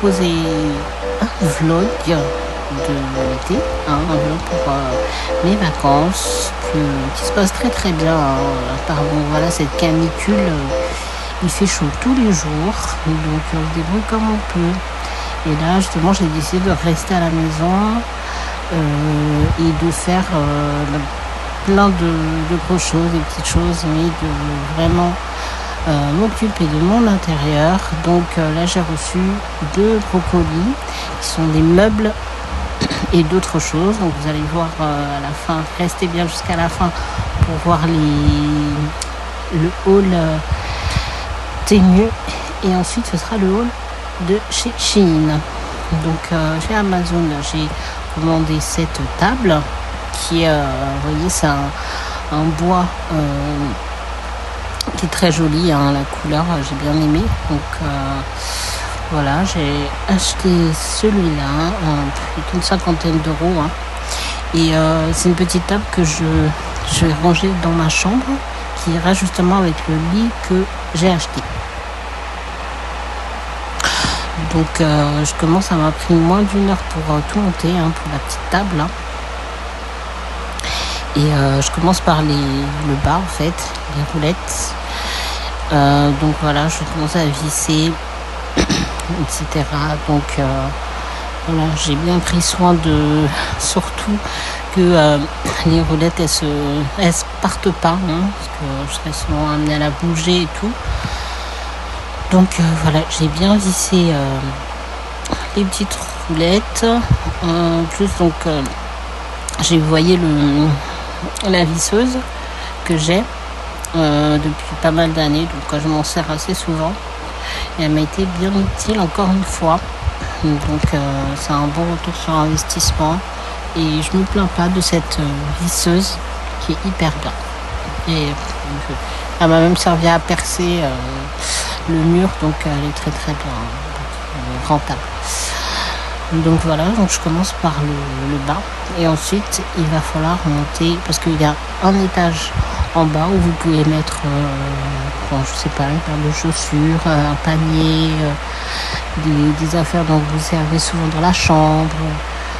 proposer un vlog de l'été, un vlog pour mes vacances qui se passe très très bien. Apparemment, voilà, cette canicule, il fait chaud tous les jours, donc on se débrouille comme on peut. Et là, justement, j'ai décidé de rester à la maison et de faire plein de grosses choses, des petites choses, mais de vraiment m'occuper de mon intérieur. Donc là, j'ai reçu 2 brocolis qui sont des meubles et d'autres choses. Donc vous allez voir à la fin, restez bien jusqu'à la fin pour voir le haul Temu. Et ensuite, ce sera le haul de chez Shein. Donc chez Amazon, j'ai commandé cette table qui est, vous voyez, c'est un bois qui est très joli, hein, la couleur, j'ai bien aimé. Donc voilà, j'ai acheté celui-là, plutôt une cinquantaine d'euros. Hein. Et c'est une petite table que je vais ranger dans ma chambre, qui ira justement avec le lit que j'ai acheté. Donc je commence, ça m'a pris moins d'1 heure pour tout monter, hein, pour la petite table. Hein. Et je commence par le bas, en fait, les roulettes. Donc voilà, je commence à visser, etc. Donc voilà, j'ai bien pris soin de surtout que les roulettes elles se partent pas, hein, parce que je serais souvent amenée à la bouger et tout. Donc voilà, j'ai bien vissé les petites roulettes. Plus donc j'ai, vous voyez, la visseuse que j'ai depuis pas mal d'années, donc je m'en sers assez souvent. Et elle m'a été bien utile encore une fois. Donc c'est un bon retour sur investissement. Et je me plains pas de cette visseuse qui est hyper bien. Et elle m'a même servi à percer le mur, donc elle est très très bien, rentable. Donc voilà, donc je commence par le bas. Et ensuite, il va falloir monter, parce qu'il y a un étage en bas où vous pouvez mettre, je sais pas, une paire de chaussures, un panier, des affaires dont vous servez souvent dans la chambre,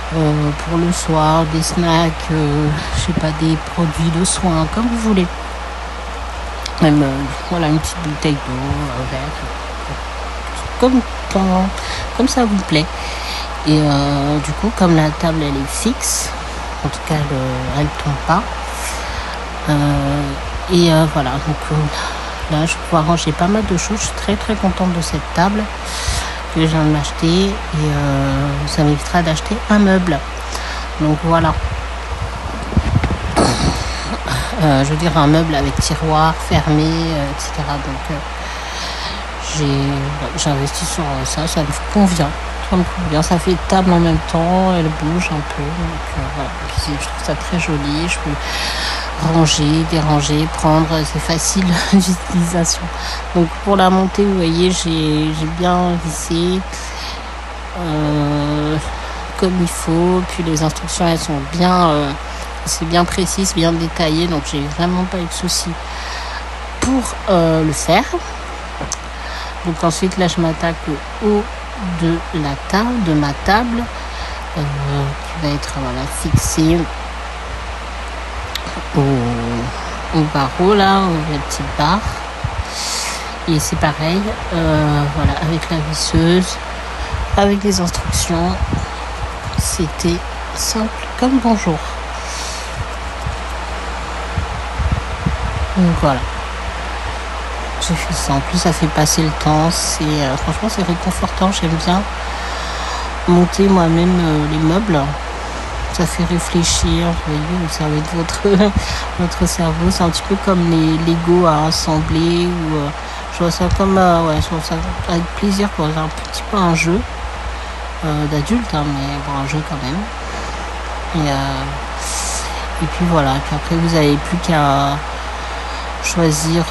pour le soir, des snacks, je sais pas, des produits de soins, comme vous voulez. Même, voilà, une petite bouteille d'eau, un verre, comme ça vous plaît. Et du coup, comme la table elle est fixe, en tout cas elle tombe pas. Voilà, donc là je vais pouvoir ranger pas mal de choses. Je suis très très contente de cette table que je viens de m'acheter, et ça m'évitera d'acheter un meuble. Donc voilà, je veux dire un meuble avec tiroir fermé, etc. Donc j'ai investi sur ça, ça me convient. Ça fait table en même temps, elle bouge un peu, donc voilà. Puis, je trouve ça très joli, je peux ranger, déranger, prendre, c'est facile d'utilisation. Donc pour la montée, vous voyez, j'ai bien vissé comme il faut, puis les instructions elles sont bien, c'est bien précis, bien détaillé, donc j'ai vraiment pas eu de soucis pour le faire. Donc ensuite là je m'attaque au haut de ma table, qui va être, voilà, fixée au barreau là, la petite barre. Et c'est pareil, voilà, avec la visseuse, avec les instructions, c'était simple comme bonjour. Donc voilà, j'ai fait ça. En plus ça fait passer le temps, franchement c'est réconfortant, j'aime bien monter moi-même les meubles, ça fait réfléchir, vous voyez, vous servez de votre cerveau, c'est un petit peu comme les Lego à assembler, ou je vois ça comme je vois ça avec plaisir, quoi. C'est un petit peu un jeu d'adulte, hein, mais bon, un jeu quand même. Et puis voilà, et puis après vous n'avez plus qu'à choisir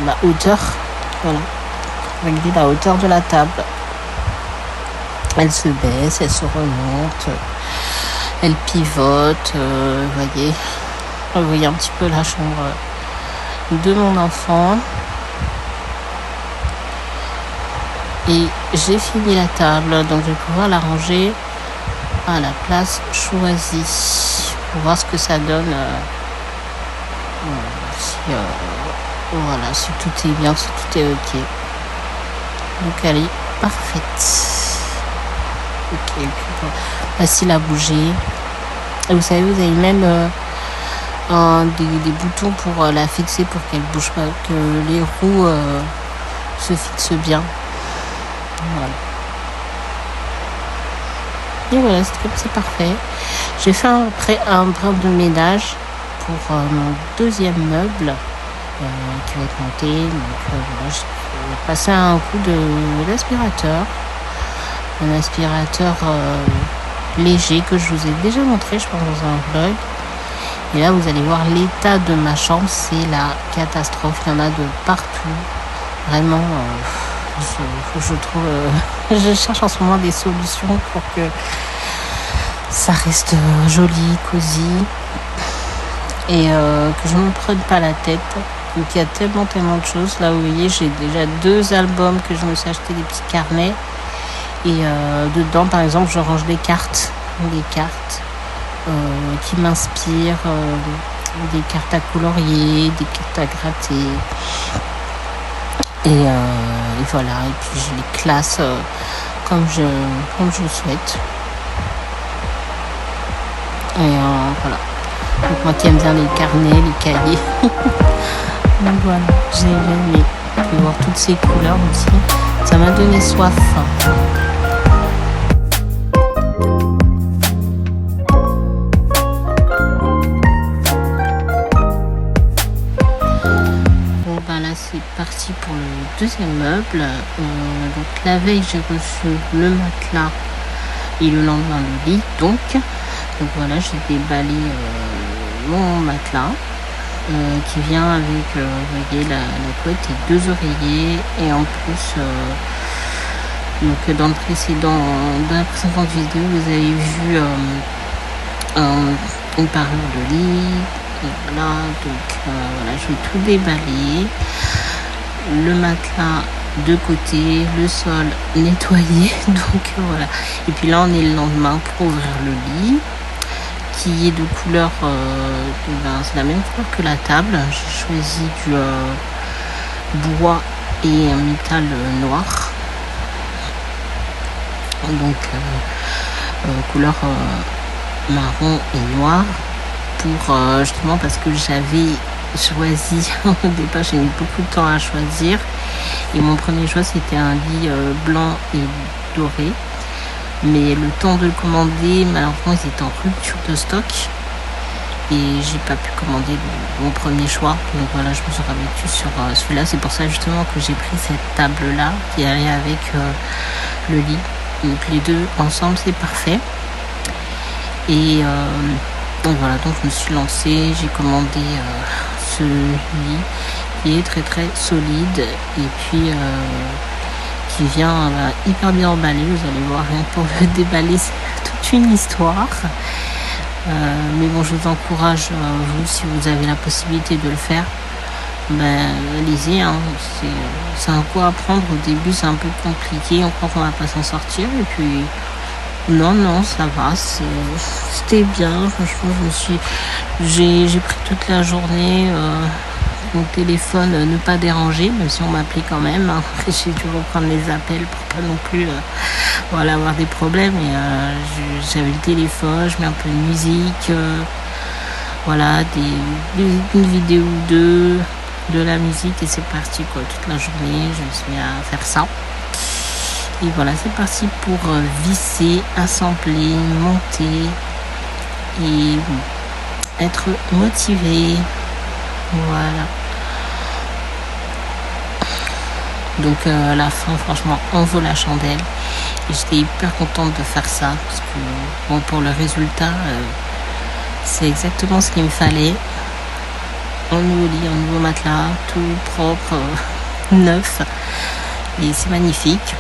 la hauteur, voilà, régler la hauteur de la table. Elle se baisse, elle se remonte, elle pivote, vous voyez un petit peu la chambre de mon enfant. Et j'ai fini la table, donc je vais pouvoir la ranger à la place choisie pour voir ce que ça donne. Voilà, si tout est bien, si tout est ok. Donc elle est parfaite. Ok, et puis bon, facile à bouger. Et vous savez, vous avez même des boutons pour la fixer pour qu'elle bouge pas, que les roues se fixent bien. Voilà. Et voilà, c'est parfait. J'ai fait un brin de ménage pour mon deuxième meuble qui va être monté. Donc voilà, j'ai passé un coup d'aspirateur. Un aspirateur léger que je vous ai déjà montré, je pense, dans un vlog. Et là, vous allez voir l'état de ma chambre, c'est la catastrophe. Il y en a de partout. Vraiment, je trouve... je cherche en ce moment des solutions pour que ça reste joli, cosy. Et que je ne me prenne pas la tête. Donc il y a tellement de choses. Là, vous voyez, j'ai déjà 2 albums que je me suis acheté, des petits carnets. Et dedans, par exemple, je range des cartes qui m'inspirent, des cartes à colorier, des cartes à gratter. Et voilà, et puis je les classe comme je souhaite. Et voilà. Donc moi qui aime bien les carnets, les cahiers. Donc voilà, j'ai aimé. Puis voir toutes ces couleurs aussi. Ça m'a donné soif. C'est parti pour le deuxième meuble. Donc la veille j'ai reçu le matelas et le lendemain le lit. Donc voilà, j'ai déballé mon matelas qui vient avec vous voyez, la couette et 2 oreillers. Et en plus donc dans la précédente vidéo vous avez vu une parure de lit. Voilà, donc voilà, je vais tout déballer, le matelas de côté, le sol nettoyé, donc voilà. Et puis là on est le lendemain pour ouvrir le lit, qui est de couleur, c'est la même couleur que la table. J'ai choisi du bois et un métal noir, donc couleur marron et noir. Pour justement parce que j'avais choisi au départ, j'ai mis beaucoup de temps à choisir et mon premier choix c'était un lit blanc et doré, mais le temps de le commander, malheureusement ils étaient en rupture de stock et j'ai pas pu commander mon premier choix. Donc voilà, je me suis rabattue sur celui-là. C'est pour ça justement que j'ai pris cette table là qui allait avec le lit, donc les deux ensemble c'est parfait. Et donc voilà, donc je me suis lancée, j'ai commandé ce lit qui est très très solide et puis qui vient hyper bien emballé. Vous allez voir, rien que pour le déballer c'est toute une histoire. Mais bon, je vous encourage, vous, si vous avez la possibilité de le faire, allez-y, hein. C'est un coup à prendre. Au début c'est un peu compliqué, on croit qu'on va pas s'en sortir et puis non, ça va, c'était bien. Franchement, j'ai pris toute la journée mon téléphone ne pas déranger, même si on m'appelait quand même. Hein. J'ai dû reprendre les appels pour pas non plus avoir des problèmes. Et j'avais le téléphone, je mets un peu de musique, une vidéo ou deux, de la musique et c'est parti quoi. Toute la journée, je me suis mis à faire ça. Et voilà, c'est parti pour visser, assembler, monter et être motivé. Voilà. Donc à la fin, franchement, on vaut la chandelle. Et j'étais hyper contente de faire ça parce que bon, pour le résultat, c'est exactement ce qu'il me fallait. Un nouveau lit, un nouveau matelas, tout propre, neuf. Et c'est magnifique.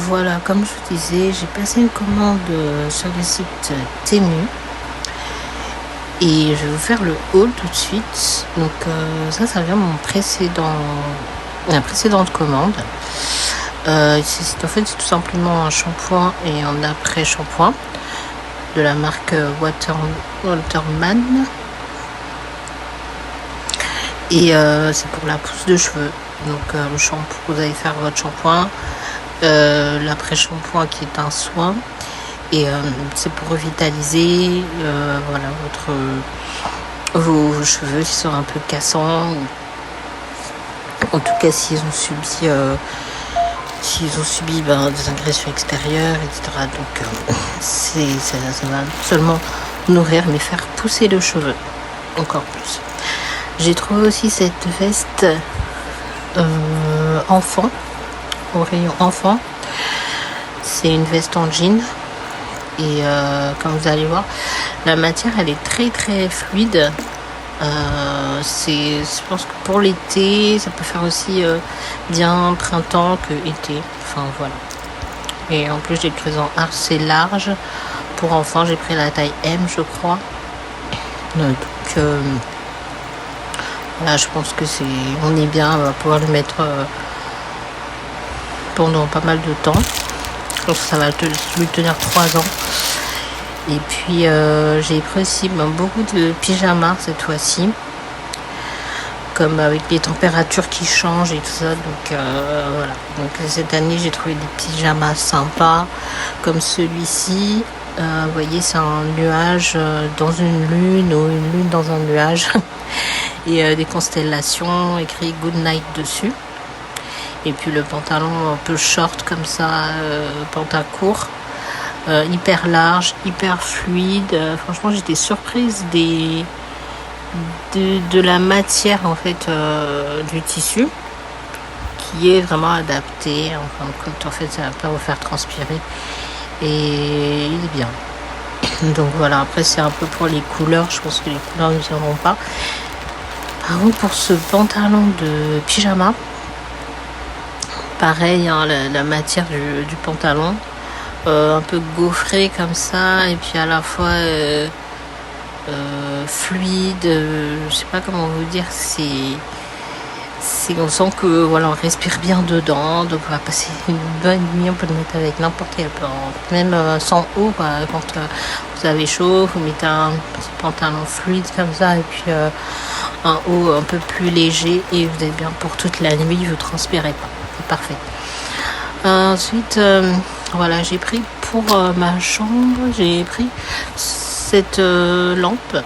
voilà, comme je vous disais, j'ai passé une commande sur le site Temu. Et je vais vous faire le haul tout de suite. Donc ça vient de la précédente commande. En fait, c'est tout simplement un shampoing et un après-shampoing de la marque Waterman. Et c'est pour la pousse de cheveux. Donc le shampoing, vous allez faire votre shampoing, l'après-shampoing qui est un soin. Et c'est pour revitaliser voilà, vos cheveux qui sont un peu cassants. En tout cas, s'ils ont subi des agressions extérieures, etc. Donc, ça va non seulement nourrir, mais faire pousser le cheveu encore plus. J'ai trouvé aussi cette veste enfant, au rayon enfant. C'est une veste en jean. Et comme vous allez voir, la matière elle est très très fluide. Je pense que pour l'été, ça peut faire aussi bien printemps que été. Enfin voilà. Et en plus j'ai pris assez large pour enfants. J'ai pris la taille M, je crois. Donc voilà, je pense que on est bien. On va pouvoir le mettre pendant pas mal de temps. Je pense que ça va lui tenir 3 ans. Et puis j'ai pris aussi beaucoup de pyjamas cette fois-ci, comme avec les températures qui changent et tout ça. Donc voilà. Donc cette année j'ai trouvé des pyjamas sympas comme celui-ci. Vous voyez, c'est un nuage dans une lune ou une lune dans un nuage et des constellations, écrit Good Night dessus. Et puis le pantalon un peu short comme ça, pantalon court, hyper large, hyper fluide. Franchement, j'étais surprise de la matière en fait du tissu, qui est vraiment adapté. En fin de compte, en fait, ça va pas vous faire transpirer et il est bien. Donc voilà. Après, c'est un peu pour les couleurs. Je pense que les couleurs ne viendront pas. Par contre, pour ce pantalon de pyjama. Pareil, hein, la matière du pantalon, un peu gaufré comme ça, et puis à la fois fluide, je sais pas comment vous dire, on sent que voilà, on respire bien dedans, donc on va passer une bonne nuit. On peut le mettre avec n'importe quel plan, même sans haut, quoi. Quand vous avez chaud, vous mettez un petit pantalon fluide comme ça, et puis un haut un peu plus léger, et vous êtes bien pour toute la nuit, vous transpirez pas. C'est parfait. Ensuite, voilà, j'ai pris pour ma chambre, j'ai pris cette lampe.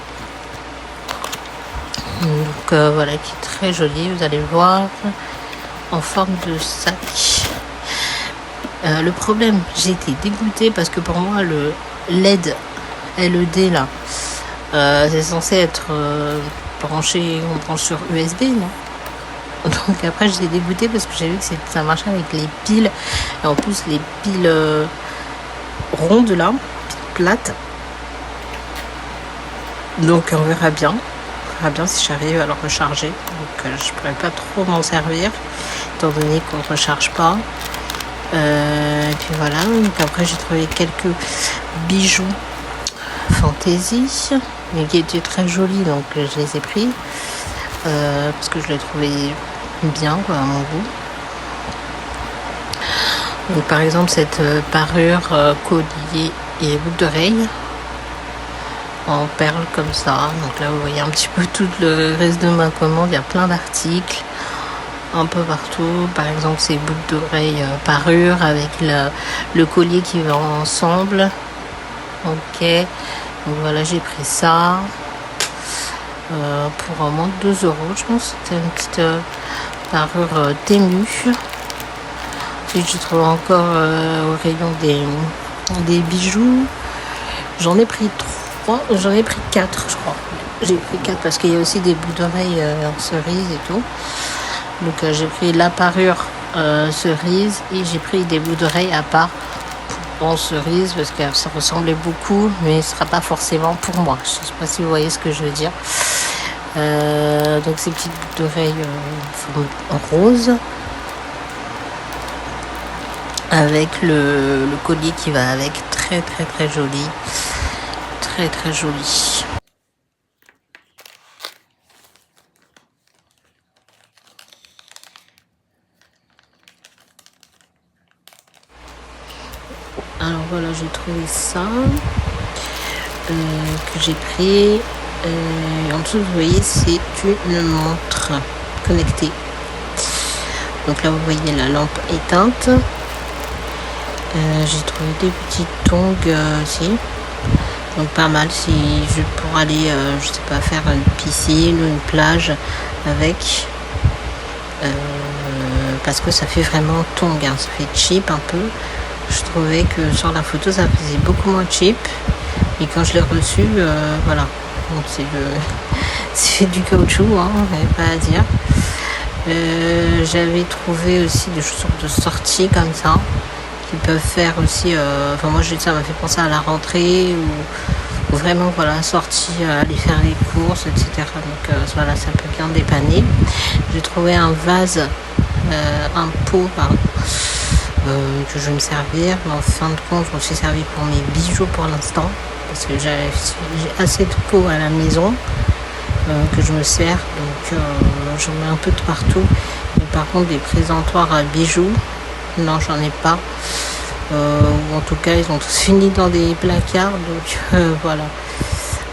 Donc voilà, qui est très jolie, vous allez le voir, en forme de sac. Le problème, j'ai été dégoûtée parce que pour moi, le LED là, c'est censé être branché, on branche sur USB, non? Donc après j'étais dégoûtée parce que j'ai vu que ça marchait avec les piles, et en plus les piles rondes là, plates. Donc on verra bien si j'arrive à le recharger. Donc je pourrais pas trop m'en servir étant donné qu'on ne recharge pas. Et puis voilà. Donc après j'ai trouvé quelques bijoux fantaisie, mais qui étaient très jolis, donc je les ai pris parce que je les trouvais bien, quoi, à mon goût. Donc par exemple cette parure collier et boucle d'oreille en perles comme ça. Donc là vous voyez un petit peu tout le reste de ma commande. Il y a plein d'articles un peu partout. Par exemple ces boucles d'oreille parure avec le collier qui va ensemble. Ok, donc voilà, j'ai pris ça pour au moins 2 €. Je pense que c'était une petite parure Temu. Ensuite j'ai trouvé encore au rayon des bijoux. J'en ai pris 4, je crois. J'ai pris 4 parce qu'il y a aussi des boucles d'oreilles en cerise et tout. Donc j'ai pris la parure cerise et j'ai pris des boucles d'oreilles à part en cerise parce que ça ressemblait beaucoup, mais ce sera pas forcément pour moi. Je sais pas si vous voyez ce que je veux dire. Donc ces petites boucles d'oreilles en rose. avec le collier qui va avec, très très très joli, très très joli. Alors voilà, j'ai trouvé ça que j'ai pris. En dessous, vous voyez, c'est une montre connectée. Donc là, vous voyez la lampe éteinte. J'ai trouvé des petites tongs aussi. Donc pas mal si je pour aller, je sais pas, faire une piscine ou une plage avec. Parce que ça fait vraiment tongs, hein. Ça fait cheap un peu. Je trouvais que sur la photo, ça faisait beaucoup moins cheap. Et quand je l'ai reçu, voilà. Donc c'est du caoutchouc, hein, on n'avait pas à dire. J'avais trouvé aussi des chaussures de sortie comme ça qui peuvent faire aussi. Enfin moi ça m'a fait penser à la rentrée ou vraiment voilà sortie, aller faire les courses, etc. Donc voilà, ça peut bien dépanner. J'ai trouvé un vase, un pot, pardon. Que je vais me servir, mais en fin de compte je me suis servi pour mes bijoux pour l'instant parce que j'ai assez de pots à la maison que je me sers, donc j'en mets un peu de partout. Mais par contre des présentoirs à bijoux, non, j'en ai pas, ou en tout cas ils ont tous fini dans des placards, donc voilà.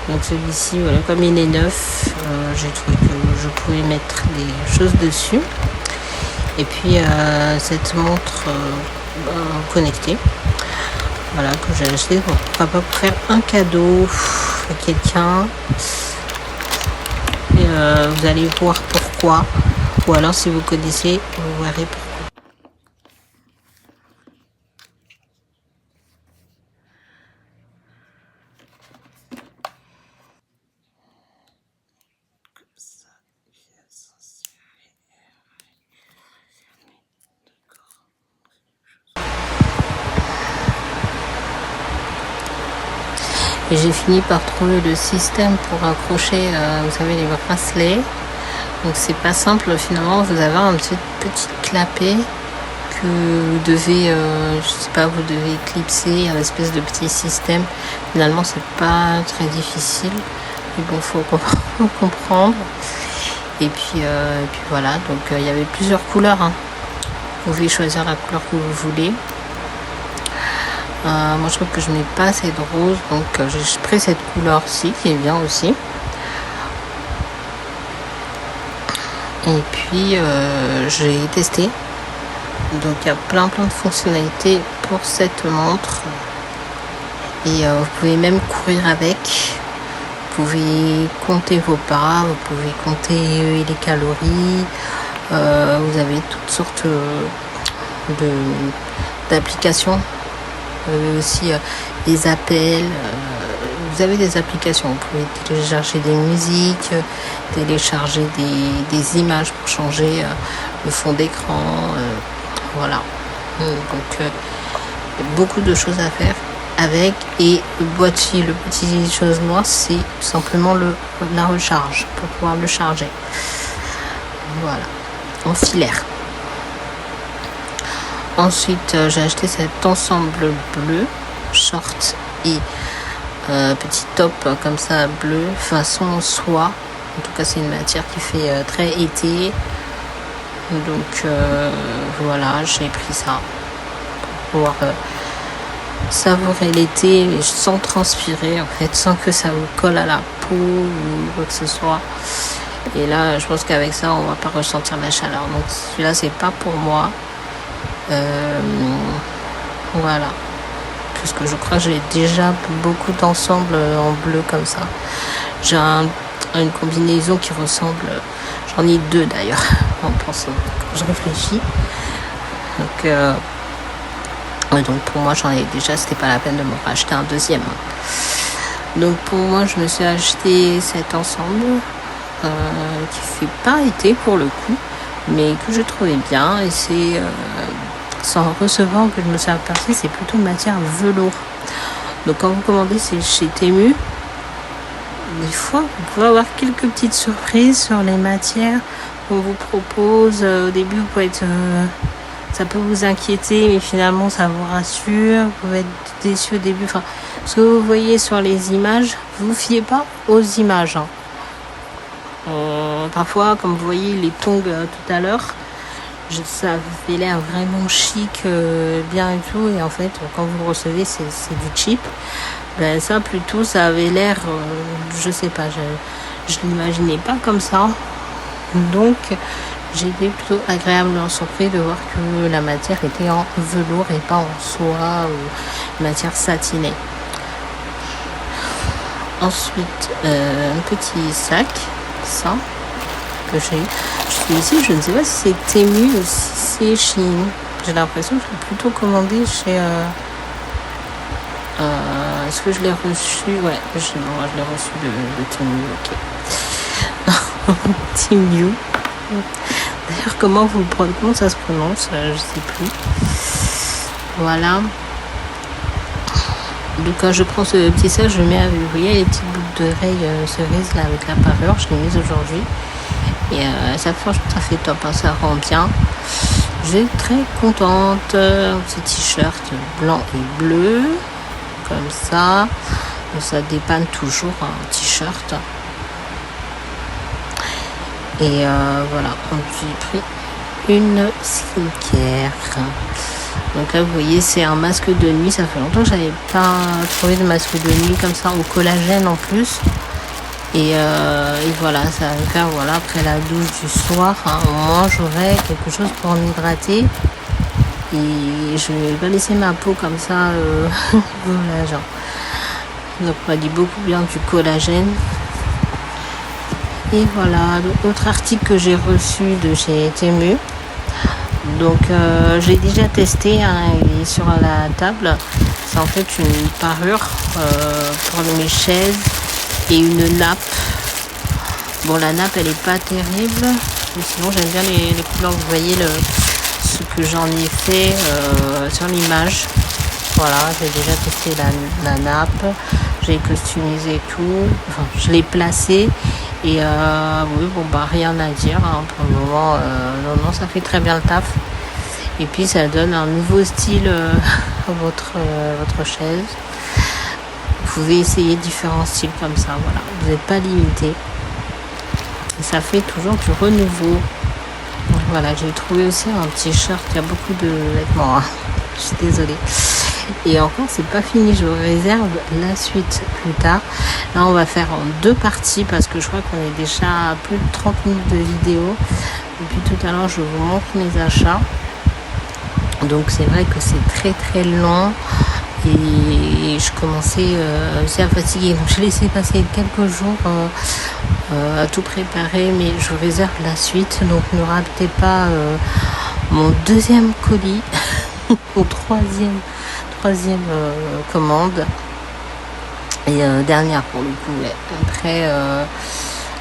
Donc celui-ci, voilà, comme il est neuf, j'ai trouvé que je pouvais mettre des choses dessus. Et puis cette montre connectée, voilà, que j'ai acheté, pourquoi pas pour faire un cadeau à quelqu'un. Et vous allez voir pourquoi, ou alors si vous connaissez, vous verrez pourquoi. Et j'ai fini par trouver le système pour accrocher, vous savez, les bracelets. Donc c'est pas simple finalement, vous avez un petit clapet que vous devez, je sais pas, vous devez clipser, un espèce de petit système. Finalement c'est pas très difficile, mais bon, faut comprendre. Et puis voilà, donc il y avait plusieurs couleurs, hein. Vous pouvez choisir la couleur que vous voulez. Moi je trouve que je mets pas assez de rose, donc j'ai pris cette couleur-ci qui est bien aussi. Et puis j'ai testé, donc il y a plein de fonctionnalités pour cette montre. Et vous pouvez même courir avec, vous pouvez compter vos pas, vous pouvez compter les calories, vous avez toutes sortes d'applications. Vous avez aussi des appels, vous avez des applications, vous pouvez télécharger des musiques, télécharger des images pour changer le fond d'écran, voilà. Donc beaucoup de choses à faire avec. Et le boîtier, le petit chose noire, c'est tout simplement la recharge pour pouvoir le charger, voilà, en filaire. Ensuite, j'ai acheté cet ensemble bleu, short et petit top comme ça bleu, façon soie. En tout cas, c'est une matière qui fait très été. Donc voilà, j'ai pris ça pour pouvoir savourer l'été sans transpirer, en fait, sans que ça vous colle à la peau ou quoi que ce soit. Et là, je pense qu'avec ça, on va pas ressentir la chaleur. Donc celui-là, c'est pas pour moi. Voilà, puisque je crois que j'ai déjà beaucoup d'ensembles en bleu comme ça. J'ai une combinaison qui ressemble, j'en ai deux d'ailleurs en pensant quand je réfléchis. Donc pour moi j'en ai déjà, c'était pas la peine de me racheter un deuxième. Donc pour moi je me suis acheté cet ensemble qui fait pas été pour le coup, mais que je trouvais bien. Et c'est sans recevoir que je me suis aperçue, c'est plutôt matière velours. Donc quand vous commandez, c'est chez Temu. Des fois, vous pouvez avoir quelques petites surprises sur les matières qu'on vous propose. Au début, vous pouvez être ça peut vous inquiéter, mais finalement ça vous rassure. Vous pouvez être déçu au début. Enfin, ce que vous voyez sur les images, vous fiez pas aux images. Hein. Parfois, comme vous voyez les tongs tout à l'heure, ça avait l'air vraiment chic, bien et tout. Et en fait, quand vous le recevez, c'est du cheap. Ben, ça, plutôt, ça avait l'air, je sais pas, je l'imaginais pas comme ça. Donc, j'ai été plutôt agréablement surpris de voir que la matière était en velours et pas en soie ou matière satinée. Ensuite, un petit sac, ça, que j'ai eu. Je suis ici, je ne sais pas si c'est Temu ou si c'est Shein. J'ai l'impression que je l'ai plutôt commandé chez... est-ce que je l'ai reçu? Ouais, je l'ai reçu de Temu, ok. Temu. D'ailleurs, comment ça se prononce? Je sais plus. Voilà. Donc quand je prends ce petit sac, je mets, vous voyez les petites boucles d'oreilles cerises là avec la parure, je l'ai mise aujourd'hui. Et ça fait top, hein, ça rend bien. J'ai très contente. Un petit t-shirt blanc et bleu, comme ça. Ça dépanne toujours un t-shirt. Et voilà, j'ai pris une skincare. Donc là, vous voyez, c'est un masque de nuit. Ça fait longtemps que j'avais pas trouvé de masque de nuit comme ça, au collagène en plus. Et voilà, ça va me faire, voilà, après la douche du soir, hein, au moins j'aurai quelque chose pour m'hydrater. Et je vais pas laisser ma peau comme ça, voilà, genre. Donc on m'a dit beaucoup bien du collagène. Et voilà, autre article que j'ai reçu de chez Temu. Donc j'ai déjà testé, hein, il est sur la table. C'est en fait une parure pour mes chaises et une nappe. Bon, la nappe elle est pas terrible, mais sinon j'aime bien les couleurs. Vous voyez ce que j'en ai fait sur l'image. Voilà, j'ai déjà testé la nappe, j'ai customisé tout, enfin, je l'ai placé. Et oui, bon, bah rien à dire, hein, pour le moment. Non, ça fait très bien le taf. Et puis ça donne un nouveau style à votre chaise. Vous pouvez essayer différents styles comme ça, voilà. Vous n'êtes pas limité. Et ça fait toujours du renouveau. Donc, voilà, j'ai trouvé aussi un t-shirt. Il y a beaucoup de vêtements, hein. Je suis désolée. Et encore, c'est pas fini. Je réserve la suite plus tard. Là, on va faire en 2 parties parce que je crois qu'on est déjà à plus de 30 minutes de vidéo. Et puis tout à l'heure, je vous montre mes achats. Donc, c'est vrai que c'est très très long. Et je commençais aussi à fatiguer. Donc, j'ai laissé passer quelques jours à tout préparer. Mais je réserve la suite. Donc, ne ratez pas mon 2e colis. Mon troisième commande. Et dernière pour le coup. Ouais.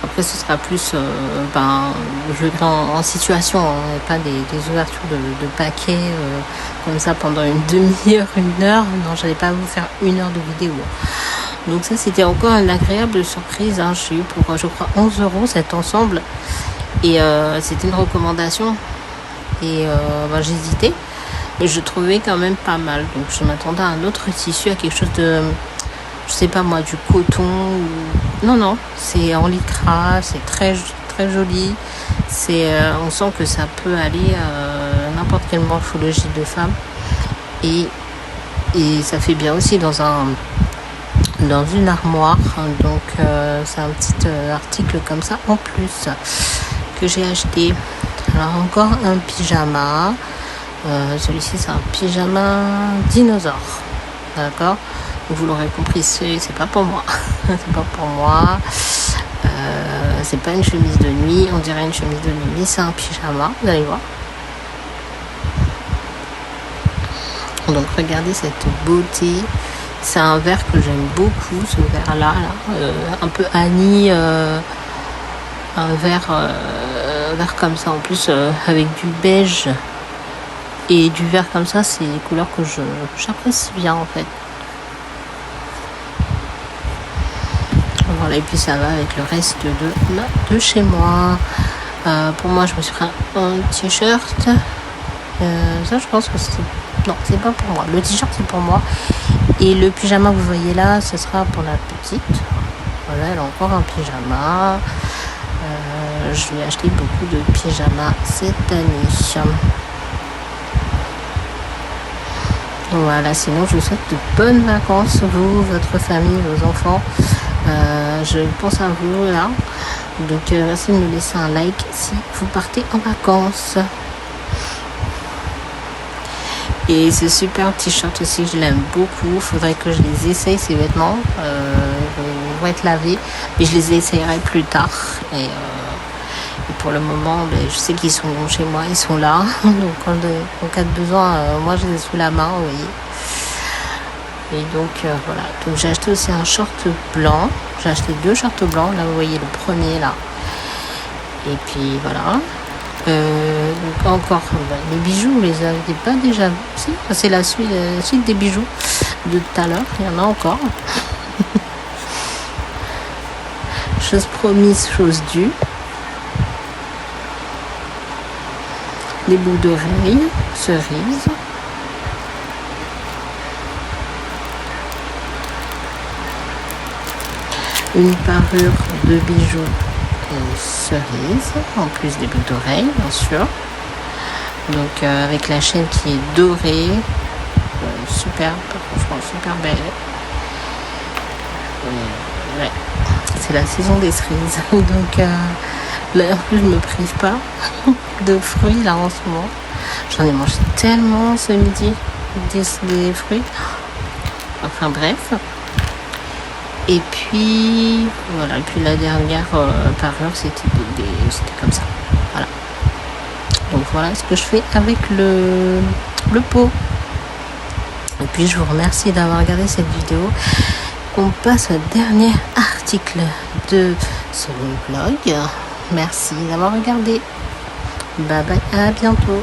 Après ce sera plus je vais en situation, hein, pas des ouvertures de paquets comme ça pendant une demi-heure, 1 heure. Non, j'allais pas vous faire 1 heure de vidéo. Donc ça, c'était encore une agréable surprise, hein. J'ai eu pour je crois 11 € cet ensemble. Et c'était une recommandation. Et j'hésitais, mais je trouvais quand même pas mal. Donc je m'attendais à un autre tissu, à quelque chose de, je sais pas moi, du coton ou... Non, c'est en lycra, c'est très très joli. On sent que ça peut aller à n'importe quelle morphologie de femme. Et ça fait bien aussi dans une armoire. Donc c'est un petit article comme ça en plus que j'ai acheté. Alors encore un pyjama. Celui-ci c'est un pyjama dinosaure. D'accord? Vous l'aurez compris, c'est pas pour moi. C'est pas pour moi. C'est pas une chemise de nuit. On dirait une chemise de nuit, mais c'est un pyjama. Vous allez voir. Donc regardez cette beauté. C'est un vert que j'aime beaucoup, ce vert-là. Un peu Annie. Un vert comme ça. En plus, avec du beige et du vert comme ça, c'est des couleurs que j'apprécie bien en fait. Voilà, et puis ça va avec le reste de chez moi. Pour moi, je me suis pris un t-shirt Ça, je pense que c'est... Non, c'est pas pour moi. Le t-shirt, c'est pour moi. Et le pyjama que vous voyez là, ce sera pour la petite. Voilà, elle a encore un pyjama. Je lui ai acheté beaucoup de pyjamas cette année. Voilà, sinon je vous souhaite de bonnes vacances, vous, votre famille, vos enfants. Je pense à vous là. Donc merci de me laisser un like si vous partez en vacances. Et ce super t-shirt aussi, je l'aime beaucoup. Faudrait que je les essaye, ces vêtements. Ils vont être lavés, mais je les essayerai plus tard. Et pour le moment, je sais qu'ils sont chez moi, ils sont là. Donc en cas de besoin, moi je les ai sous la main, vous voyez. Et donc voilà. Donc j'ai acheté aussi un short blanc. J'ai acheté 2 shorts blancs. Là vous voyez le premier là. Et puis voilà. Donc encore les bijoux, vous les aviez pas déjà? Si, c'est la suite des bijoux de tout à l'heure. Il y en a encore. Chose promise, chose due. Les boucles d'oreilles, cerises. Une parure de bijoux et cerises, en plus des boucles d'oreilles, bien sûr. Donc avec la chaîne qui est dorée, superbe, franchement super belle. Ouais. C'est la saison des cerises, donc là je me prive pas de fruits là en ce moment. J'en ai mangé tellement ce midi des fruits. Enfin bref. Et puis voilà, et puis la dernière parure c'était comme ça. Voilà. Donc voilà ce que je fais avec le pot. Et puis je vous remercie d'avoir regardé cette vidéo. On passe au dernier article de ce vlog. Merci d'avoir regardé. Bye bye, à bientôt.